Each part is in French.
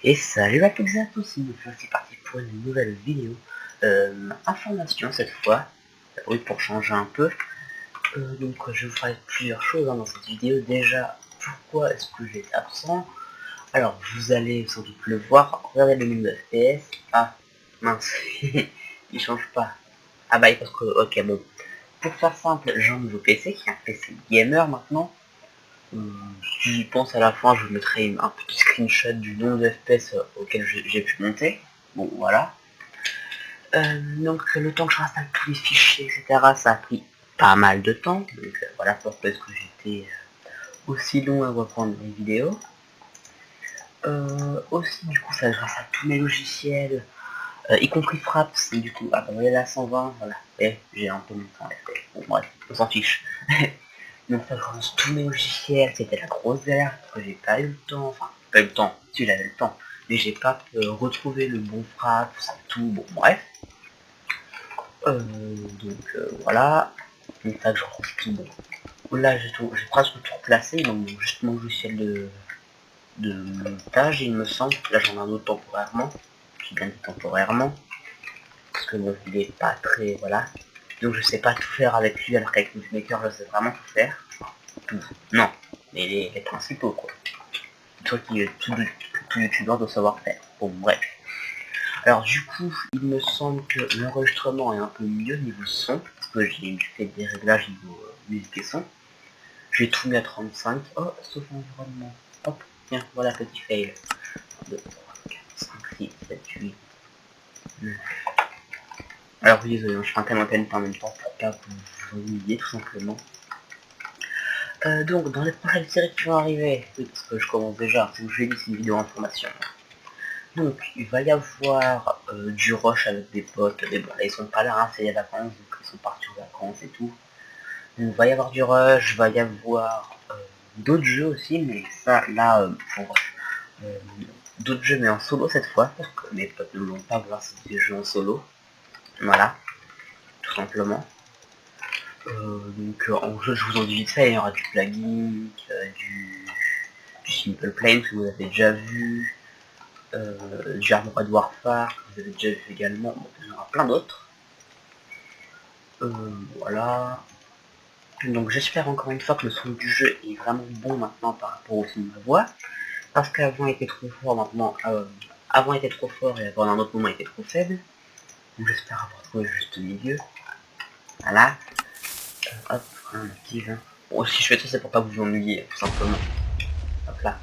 Et salut à toutes et à tous, c'est parti pour une nouvelle vidéo. Information cette fois, oui pour changer un peu. Donc je vous ferai plusieurs choses dans cette vidéo. Déjà, pourquoi est-ce que j'étais absent? Alors vous allez sans doute le voir, regardez le menu de FPS. Ah mince, il change pas. Ah bah parce que, ok bon. Pour faire simple, j'ai un nouveau PC qui est un PC gamer maintenant. Si j'y pense à la fin, je vous mettrai un petit screenshot du nombre de FPS auquel j'ai pu monter. Bon, voilà. Donc le temps que je installe tous les fichiers, etc., ça a pris pas mal de temps. Donc voilà pourquoi est-ce que j'étais aussi long à reprendre mes vidéos. Aussi, du coup, ça grâce à tous mes logiciels, y compris Fraps, du coup, ah bah voyez là 120, voilà. Et j'ai un peu mon temps. Bon, bref, on s'en fiche. Donc ça je lance tous mes logiciels, c'était la grosse galère parce que j'ai pas eu le temps, enfin pas eu le temps, si j'avais le temps, mais j'ai pas retrouvé le bon frappe, ça tout, bon bref. Voilà, donc ça je range tout, bon. Là j'ai presque tout replacé, donc juste mon logiciel de montage il me semble, là j'en ai un autre temporairement, j'ai bien dit temporairement, parce que bon, il est pas très, voilà. Donc je sais pas tout faire avec lui alors qu'avec MoveMaker je sais vraiment tout faire. Tout. Non, mais les principaux quoi. Le truc que tout youtubeur doit savoir faire. Bon bref. Alors du coup, il me semble que l'enregistrement est un peu mieux niveau son, parce que j'ai fait des réglages niveau musique et son. J'ai tout mis à 35. Oh, sauf environnement. Hop, tiens, voilà petit fail. 1, 2, 3, 4, 5, 6, 7, 8, 9. Alors oui, désolé, je fais un tel antenne en même temps pour pas vous ennuyer tout simplement. Donc dans les prochaines séries qui vont arriver, oui parce que je commence déjà, donc je vais dire une vidéo information. Donc il va y avoir du rush avec des potes, mais bon là ils sont pas là, hein, c'est les vacances, donc ils sont partis en vacances et tout. Donc, il va y avoir du rush, il va y avoir d'autres jeux aussi, mais ça là pour d'autres jeux mais en solo cette fois, parce que mes potes ne vont pas voir si c'est des jeux en solo. Voilà, tout simplement. Donc en jeu je vous en dis vite fait, il y aura du plugin, du Simple Plane que vous avez déjà vu, du Armored Warfare que vous avez déjà vu également, bon, il y en aura plein d'autres. Voilà. Donc j'espère encore une fois que le son du jeu est vraiment bon maintenant par rapport au son de ma voix, parce qu'avant il était trop fort, maintenant avant il était trop fort et avant un autre moment il était trop faible. Donc j'espère avoir trouvé le juste milieu. Voilà. Hop, un petit vin. Bon, si je fais ça c'est pour pas vous ennuyer, tout simplement. Hop là.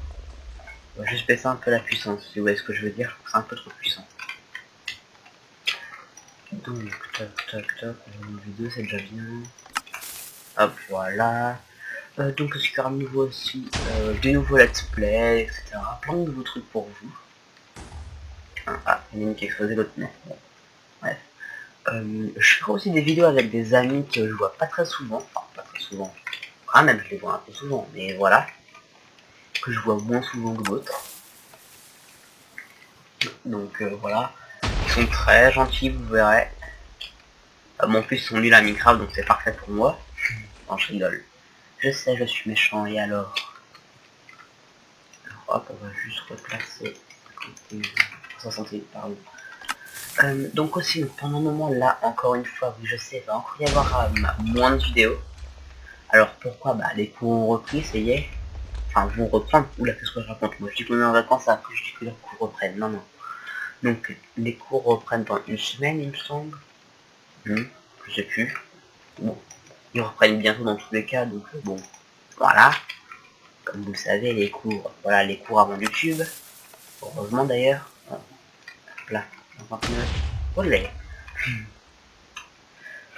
On va juste baisser un peu la puissance, si vous voyez ce que je veux dire, c'est un peu trop puissant. Donc, toc, toc, toc, on va vidéo, c'est déjà bien. Hop, voilà. Donc, ce qu'il y aura de nouveau aussi, des nouveaux let's play, etc. Plein de nouveaux trucs pour vous. Ah, il y en a une qui a explosé, l'autre non. Bon, bref. Je ferai aussi des vidéos avec des amis que je vois pas très souvent. Enfin, pas très souvent. Ah, même je les vois un peu souvent, mais voilà. Que je vois moins souvent que d'autres. Donc, voilà. Ils sont très gentils, vous verrez. En plus, ils sont nuls à Minecraft, donc c'est parfait pour moi. Non, je rigole. Je sais, je suis méchant, et alors hop, on va juste replacer 68, pardon. Donc aussi, pendant le moment, là, encore une fois, oui, je sais, il va encore y avoir moins de vidéos. Alors pourquoi? Bah, les cours ont repris, ça y est. Enfin, vont reprendre. Oula, qu'est-ce que je raconte? Moi, je dis qu'on est en vacances, après je dis que les cours reprennent. Non, non. Donc, les cours reprennent dans une semaine, il me semble. Je sais plus. Bon, ils reprennent bientôt dans tous les cas, donc bon, voilà. Comme vous le savez, les cours, voilà, les cours avant YouTube. Heureusement d'ailleurs. Là, 59. Olé.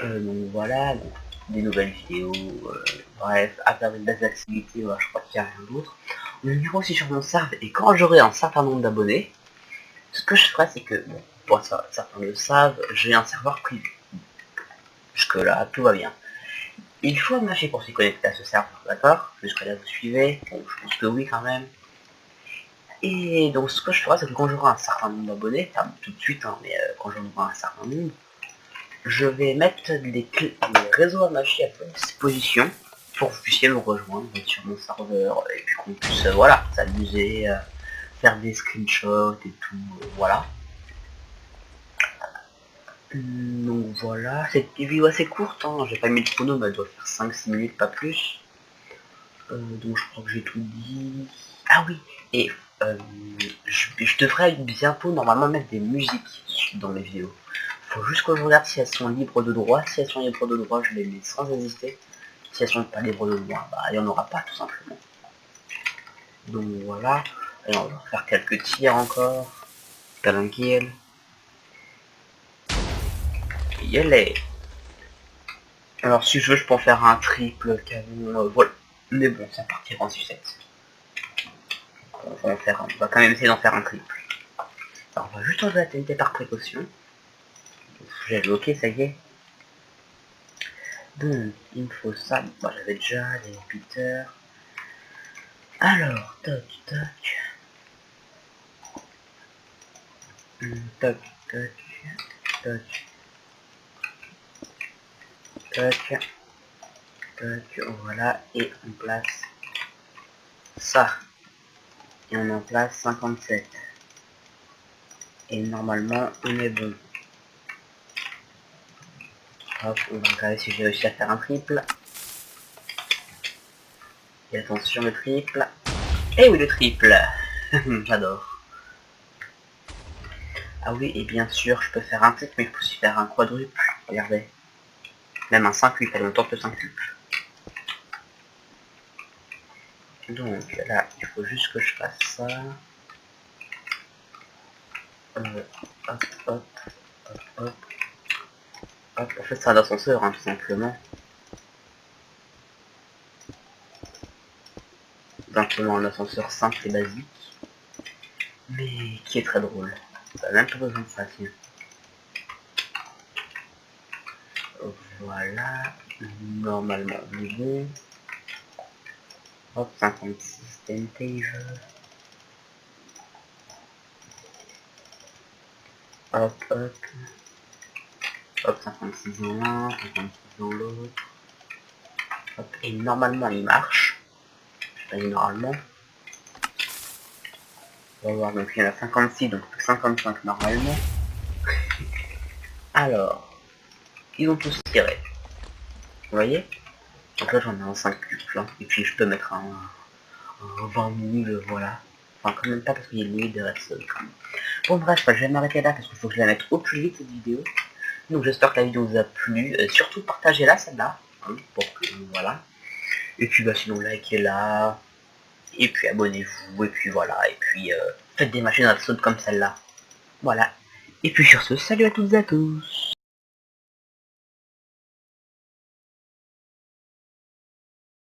Donc voilà, donc, des nouvelles vidéos, bref, à faire une base d'activité, voilà, je crois qu'il n'y a rien d'autre. On ira aussi sur mon serve, et quand j'aurai un certain nombre d'abonnés, ce que je ferai, c'est que, bon, pour certains le savent, j'ai un serveur privé. Jusque là, tout va bien. Il faut un mâcher pour s'y connecter à ce serveur, d'accord? Jusque là, vous suivez? Bon, je pense que oui, quand même. Et donc, ce que je ferai, c'est que quand j'aurai un certain nombre d'abonnés, pas tout de suite, hein, mais quand j'en aurai un certain nombre, je vais mettre les réseaux à mâcher à votre disposition pour que vous puissiez me rejoindre sur mon serveur et puis qu'on puisse, voilà, s'amuser, faire des screenshots et tout, voilà. Donc voilà, cette vidéo assez courte, hein. J'ai pas mis le chrono, mais elle doit faire 5-6 minutes, pas plus. Donc je crois que j'ai tout dit. Ah oui, et je devrais bientôt normalement mettre des musiques dans mes vidéos. Faut juste que je regarde si elles sont libres de droit. Si elles sont libres de droit, je les mets sans hésiter. Si elles sont pas libres de droit, bah il n'y en aura pas tout simplement. Donc voilà, et on va faire quelques tirs encore. Tranquille. Yelé. Alors si je veux, je peux en faire un triple canon, voilà. Mais bon, ça partira en sucette. On va quand même essayer d'en faire un triple. Alors on va juste enlever la TNT par précaution. J'ai bloqué, ça y est. Donc, il me faut ça. Bon, j'avais déjà les repeaters. Alors, toc, toc. Toc, toc, toc. Toc. Toc, voilà. Et on place ça. Et on en place 57. Et normalement, on est bon. Hop, on va regarder si j'ai réussi à faire un triple. Et attention, le triple. Et oui, le triple. J'adore. Ah oui, et bien sûr, je peux faire un triple, mais il faut aussi faire un quadruple. Regardez. Même un 5-8, allez, on tente le 5-8. Donc là, il faut juste que je fasse ça. Hop, hop, hop, hop. Hop, en fait, c'est un ascenseur, hein, tout simplement. Simplement un ascenseur simple et basique. Mais qui est très drôle. Ça n'a même pas besoin de ça, tiens. Voilà. Normalement, on est bon. Hop, 56 tentage. Hop, hop. Hop, 56 dans l'un, 56 dans l'autre. Hop, et normalement, il marche. Je dis normalement. On va voir, donc il y en a 56, donc 55 normalement. Alors, ils ont tous tiré. Vous voyez? Donc là j'en ai un 5 cubes, hein. Et puis je peux mettre un 20 000, voilà. Enfin quand même pas parce qu'il y a une limite de reste quand même. Bon bref, je vais m'arrêter là parce qu'il faut que je la mette au plus vite cette vidéo. Donc j'espère que la vidéo vous a plu. Surtout partagez-la celle-là. Hein, pour que voilà. Et puis bah sinon likez-la. Et puis abonnez-vous. Et puis voilà. Et puis faites des machines à sauter comme celle-là. Voilà. Et puis sur ce, salut à toutes et à tous.